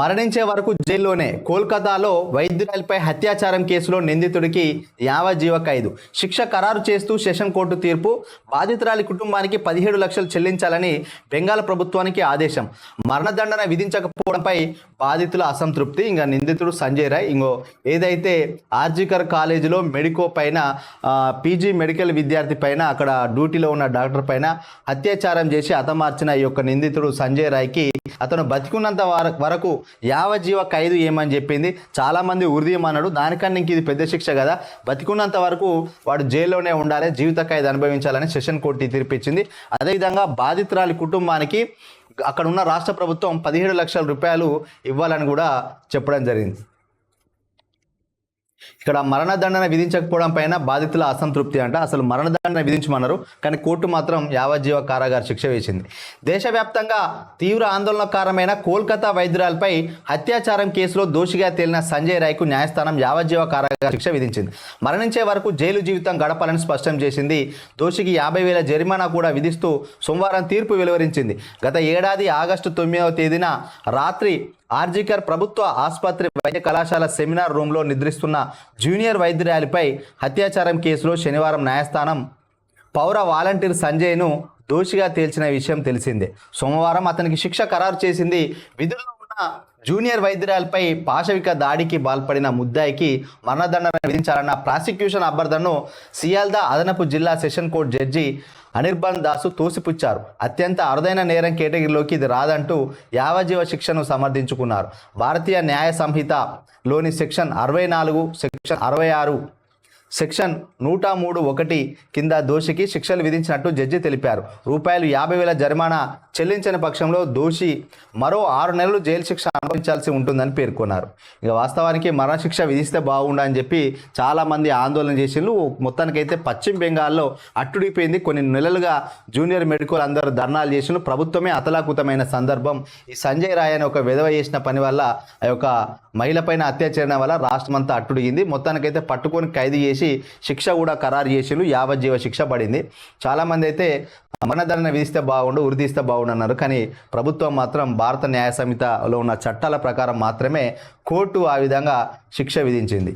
మరణించే వరకు జైల్లోనే. కోల్కతాలో వైద్యురాలిపై అత్యాచారం కేసులో నిందితుడికి యావజ్జీవ ఖైదు శిక్ష ఖరారు చేస్తూ సెషన్ కోర్టు తీర్పు. బాధితురాలి కుటుంబానికి 17 లక్షలు చెల్లించాలని బెంగాల్ ప్రభుత్వానికి ఆదేశం. మరణదండన విధించకపోవడంపై బాధితుల అసంతృప్తి. ఇంకా నిందితుడు సంజయ్ రాయ్ ఏదైతే ఆర్జికర్ కాలేజీలో మెడికో పైన పీజీ మెడికల్ విద్యార్థి పైన అక్కడ డ్యూటీలో ఉన్న డాక్టర్ పైన అత్యాచారం చేసి హతమార్చిన ఈ యొక్క నిందితుడు సంజయ్ రాయ్కి అతను బతికున్నంత వరకు యావజ్జీవ ఖైదు ఏమని చెప్పింది. చాలామంది ఉరిదీయమన్నాడు. దానికన్నా ఇంక ఇది పెద్ద శిక్ష కదా, బతికున్నంత వరకు వాడు జైల్లోనే ఉండాలి, జీవిత ఖైదు అనుభవించాలని సెషన్ కోర్టు తీర్పిచ్చింది. అదేవిధంగా బాధితురాలి కుటుంబానికి అక్కడ ఉన్న రాష్ట్ర ప్రభుత్వం 17 లక్షల రూపాయలు ఇవ్వాలని కూడా చెప్పడం జరిగింది. ఇక్కడ మరణదండన విధించకపోవడం పైన బాధితుల అసంతృప్తి అంట. అసలు మరణదండన విధించమన్నారు కానీ కోర్టు మాత్రం యావజ్జీవ కారాగార శిక్ష వేసింది. దేశవ్యాప్తంగా తీవ్ర ఆందోళనకారమైన కోల్కతా వైద్యురాలపై అత్యాచారం కేసులో దోషిగా తేలిన సంజయ్ రాయ్కు న్యాయస్థానం యావజ్జీవ కారాగార శిక్ష విధించింది. మరణించే వరకు జైలు జీవితం గడపాలని స్పష్టం చేసింది. దోషికి 50,000 జరిమానా కూడా విధిస్తూ సోమవారం తీర్పు వెలువరించింది. గత ఏడాది ఆగస్టు 9వ తేదీన రాత్రి ఆర్జికర్ ప్రభుత్వ ఆసుపత్రి వైద్య కళాశాల సెమినార్ రూమ్లో నిద్రిస్తున్న జూనియర్ వైద్యురాలిపై అత్యాచారం కేసులో శనివారం న్యాయస్థానం పౌర వాలంటీర్ సంజయ్ను దోషిగా తేల్చిన విషయం తెలిసిందే. సోమవారం అతనికి శిక్ష ఖరారు చేసింది. విధుల్లో ఉన్న జూనియర్ వైద్యురాలపై పాశవిక దాడికి పాల్పడిన ముద్దాయికి మరణదండన విధించాలన్న ప్రాసిక్యూషన్ అభ్యర్థనను సియాల్దా అదనపు జిల్లా సెషన్ కోర్టు జడ్జి అనిర్బన్ దాసు తోసిపుచ్చారు. అత్యంత అరుదైన నేరం కేటగిరీలోకి ఇది రాదంటూ యావజ్జీవ శిక్షను సమర్థించుకున్నారు. భారతీయ న్యాయ సంహితలోని సెక్షన్ 64, సెక్షన్ 66, సెక్షన్ 103(1) కింద దోషికి శిక్షలు విధించినట్టు జడ్జి తెలిపారు. రూపాయలు 50,000 జరిమానా చెల్లించని పక్షంలో దోషి మరో 6 నెలలు జైలు శిక్ష అనుభవించాల్సి ఉంటుందని పేర్కొన్నారు. ఇక వాస్తవానికి మరణశిక్ష విధిస్తే బాగుండని చెప్పి చాలామంది ఆందోళన చేసిండ్రు. మొత్తానికైతే పశ్చిమ బెంగాల్లో అట్టుడిపోయింది. కొన్ని నెలలుగా జూనియర్ మెడికల్ అందరూ ధర్నాలు చేసిండ్రు. ప్రభుత్వమే అతలాకుతమైన సందర్భం. ఈ సంజయ్ రాయ్ అని ఒక విధవ చేసిన పని వల్ల ఆ యొక్క మహిళ పైన అత్యాచారం వల్ల రాష్ట్రమంతా అట్టుడిగింది. మొత్తానికైతే పట్టుకొని ఖైదు చేసి శిక్ష కూడా ఖరారు చేసిండ్రు. యావజ్జీవ శిక్ష పడింది. చాలామంది అయితే మరణదండన విధిస్తే బాగుండు, ఉరిదీస్తే బాగుండు అన్నారు. కానీ ప్రభుత్వం మాత్రం భారత న్యాయ సంహితలో ఉన్న చట్టాల ప్రకారం మాత్రమే కోర్టు ఆ విధంగా శిక్ష విధించింది.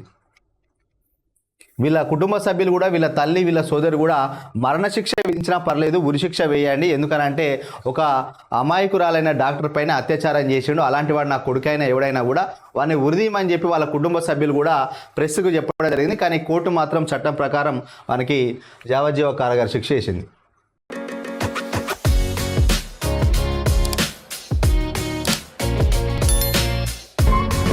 వీళ్ళ కుటుంబ సభ్యులు కూడా, వీళ్ళ తల్లి, వీళ్ళ సోదరు కూడా మరణశిక్ష విధించినా పర్లేదు, ఉరిశిక్ష వేయండి. ఎందుకనంటే ఒక అమాయకురాలైన డాక్టర్ పైన అత్యాచారం చేసిండు, అలాంటి వాడు నా కొడుకైనా ఎవడైనా కూడా వాడిని ఉరిదీయమని చెప్పి వాళ్ళ కుటుంబ సభ్యులు కూడా ప్రెస్కు చెప్పడం జరిగింది. కానీ కోర్టు మాత్రం చట్టం ప్రకారం వానికి యావజ్జీవ కారాగార శిక్ష వేసింది.